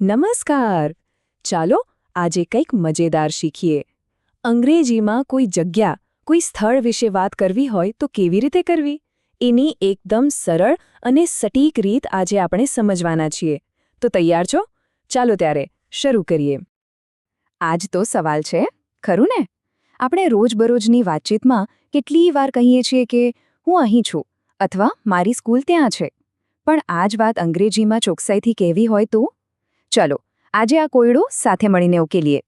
નમસ્કાર. ચાલો આજે કંઈક મજેદાર શીખીએ. અંગ્રેજીમાં કોઈ જગ્યા, કોઈ સ્થળ વિશે વાત કરવી હોય તો કેવી રીતે કરવી? એની એકદમ સરળ અને સટીક રીત આજે આપણે સમજવાના છીએ. તો તૈયાર છો? ચાલો ત્યારે શરૂ કરીએ. આજ તો સવાલ છે, ખરું ને? આપણે રોજબરોજની વાતચીતમાં કેટલી વાર કહીએ છીએ કે હું અહીં છું અથવા મારી સ્કૂલ ત્યાં છે. પણ આ જ વાત અંગ્રેજીમાં ચોકસાઈથી કહેવી હોય તો? ચલો આજે આ કોયડો સાથે મળીને ઉકેલીએ.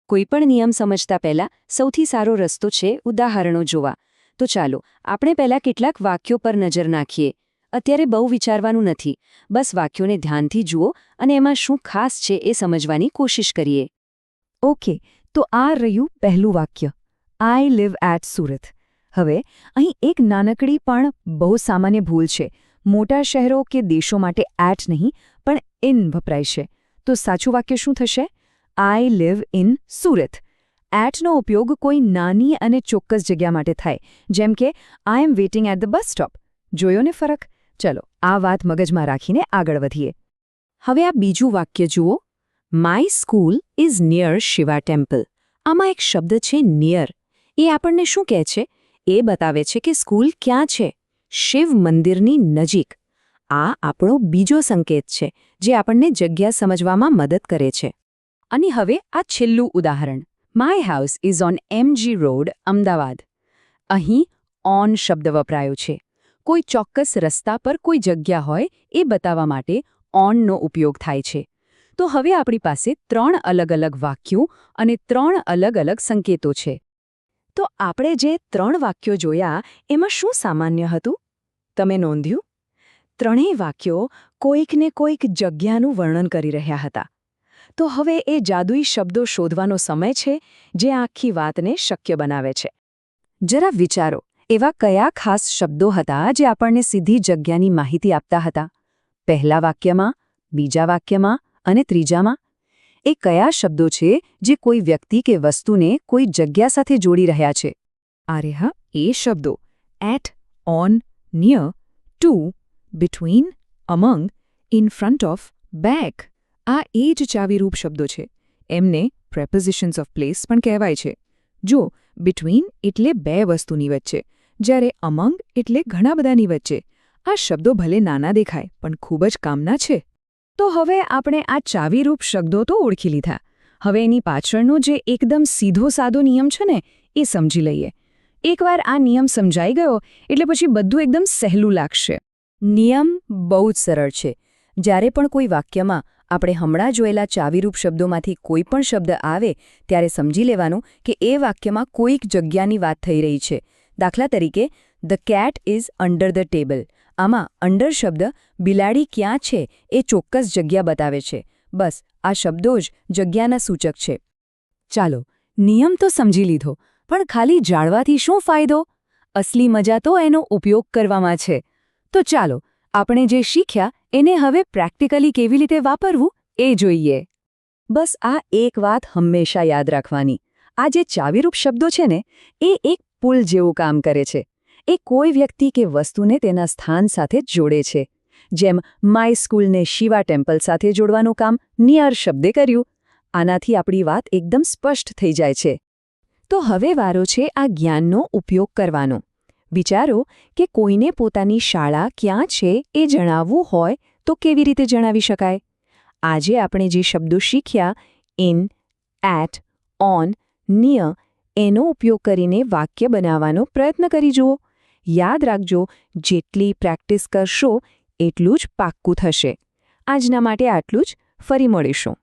કોઈપણ નિયમ સમજતા પહેલા સૌથી સારો રસ્તો છે ઉદાહરણો જોવા. તો ચાલો આપણે પહેલા કેટલાક વાક્યો પર નજર નાખીએ. અત્યારે બહુ વિચારવાનું નથી, બસ વાક્યોને ધ્યાનથી જુઓ અને એમાં શું ખાસ છે એ સમજવાની કોશિશ કરીએ. ઓકે, તો આ રહ્યું પહેલું વાક્ય. I live at Surat. હવે અહીં એક નાનકડી પણ બહુ સામાન્ય ભૂલ છે. મોટા શહેરો કે દેશો માટે એટ નહીં પણ ઇન વપરાય છે. તો સાચું વાક્ય શું થશે? I live in Surat. એટનો ઉપયોગ કોઈ નાની અને ચોક્કસ જગ્યા માટે થાય, જેમ કે I am waiting at the bus stop. જોયો ને ફરક? ચલો આ વાત મગજમાં રાખીને આગળ વધીએ. હવે આ બીજું વાક્ય જુઓ. My school is near Shiva temple. આમાં એક શબ્દ છે નિયર. એ આપણને શું કહે છે? એ બતાવે છે કે સ્કૂલ ક્યાં છે. શિવ મંદિરની નજીક. આ આપણો બીજો સંકેત છે જે આપણને જગ્યા સમજવામાં મદદ કરે છે. અને હવે આ છેલ્લું ઉદાહરણ. My house is on MG road, Ahmedabad. અહીં ઓન શબ્દ વપરાયો છે. કોઈ ચોક્કસ રસ્તા પર કોઈ જગ્યા હોય એ બતાવવા માટે ઓનનો ઉપયોગ થાય છે. તો હવે આપણી પાસે 3 અલગ અલગ વાક્યો અને 3 અલગ અલગ સંકેતો છે. તો આપણે જે 3 વાક્યો જોયા એમાં શું સામાન્ય હતું? તમે નોંધ્યું? ત્રણેય વાક્યો કોઈકને કોઈક જગ્યાનું વર્ણન કરી રહ્યા હતા. તો હવે એ જાદુઈ શબ્દો શોધવાનો સમય છે જે આખી વાતને શક્ય બનાવે છે. જરા વિચારો, એવા કયા ખાસ શબ્દો હતા જે આપણને સીધી જગ્યાની માહિતી આપતા હતા? પહેલા વાક્યમાં, બીજા વાક્યમાં અને ત્રીજામાં? એ કયા શબ્દો છે જે કોઈ વ્યક્તિ કે વસ્તુને કોઈ જગ્યા સાથે જોડી રહ્યા છે? અરે હા, એ શબ્દો. At, on, near, to, between, among, in front of, back. આ એ જ ચાવીરૂપ શબ્દો છે. એમને prepositions of place પણ કહેવાય છે. જો between એટલે બે વસ્તુની વચ્ચે, જ્યારે among એટલે ઘણા બધાની વચ્ચે. આ શબ્દો ભલે નાના દેખાય પણ ખૂબ જ કામના છે. તો હવે આપણે આ ચાવીરૂપ શબ્દો તો ઓળખી લીધા. હવે એની પાછળનો જે એકદમ સીધો સાદો નિયમ છે ને એ સમજી લઈએ. એકવાર આ નિયમ સમજાઈ ગયો એટલે પછી બધું એકદમ સહેલું લાગશે. નિયમ બહુ જ સરળ છે. જ્યારે પણ કોઈ વાક્યમાં આપણે હમણાં જોયેલા ચાવીરૂપ શબ્દોમાંથી કોઈ પણ શબ્દ આવે ત્યારે સમજી લેવાનું કે એ વાક્યમાં કોઈક જગ્યાની વાત થઈ રહી છે. દાખલા તરીકે, the cat is under the table. આમાં અંડર શબ્દ બિલાડી ક્યાં છે એ ચોક્કસ જગ્યા બતાવે છે. બસ આ શબ્દો જ જગ્યાના સૂચક છે. ચાલો, નિયમ તો સમજી લીધો, પણ ખાલી જાણવાથી શું ફાયદો? અસલી મજા તો એનો ઉપયોગ કરવામાં છે. તો ચાલો આપણે જે શીખ્યા એને હવે પ્રેક્ટિકલી કેવી રીતે વાપરવું એ જોઈએ. બસ આ એક વાત હંમેશા યાદ રાખવાની. આ જે ચાવીરૂપ શબ્દો છે ને એ એક પુલ જેવું કામ કરે છે. એ કોઈ વ્યક્તિ કે વસ્તુને તેના સ્થાન સાથે જોડે છે. જેમ માય સ્કૂલને શિવા ટેમ્પલ સાથે જોડવાનું કામ નિયર શબ્દે કર્યું. આનાથી આપણી વાત એકદમ સ્પષ્ટ થઈ જાય છે. તો હવે વારો છે આ જ્ઞાનનો ઉપયોગ કરવાનો. વિચારો કે કોઈને પોતાની શાળા ક્યાં છે એ જણાવવું હોય તો કેવી રીતે જણાવી શકાય? આજે આપણે જે શબ્દો શીખ્યા ઇન, એટ, ઓન, નિયર એનો ઉપયોગ કરીને વાક્ય બનાવવાનો પ્રયત્ન કરી જુઓ. યાદ રાખજો, જેટલી પ્રેક્ટિસ કરશો એટલું જ પાક્કું થશે. આજના માટે આટલું જ. ફરી મળીશું.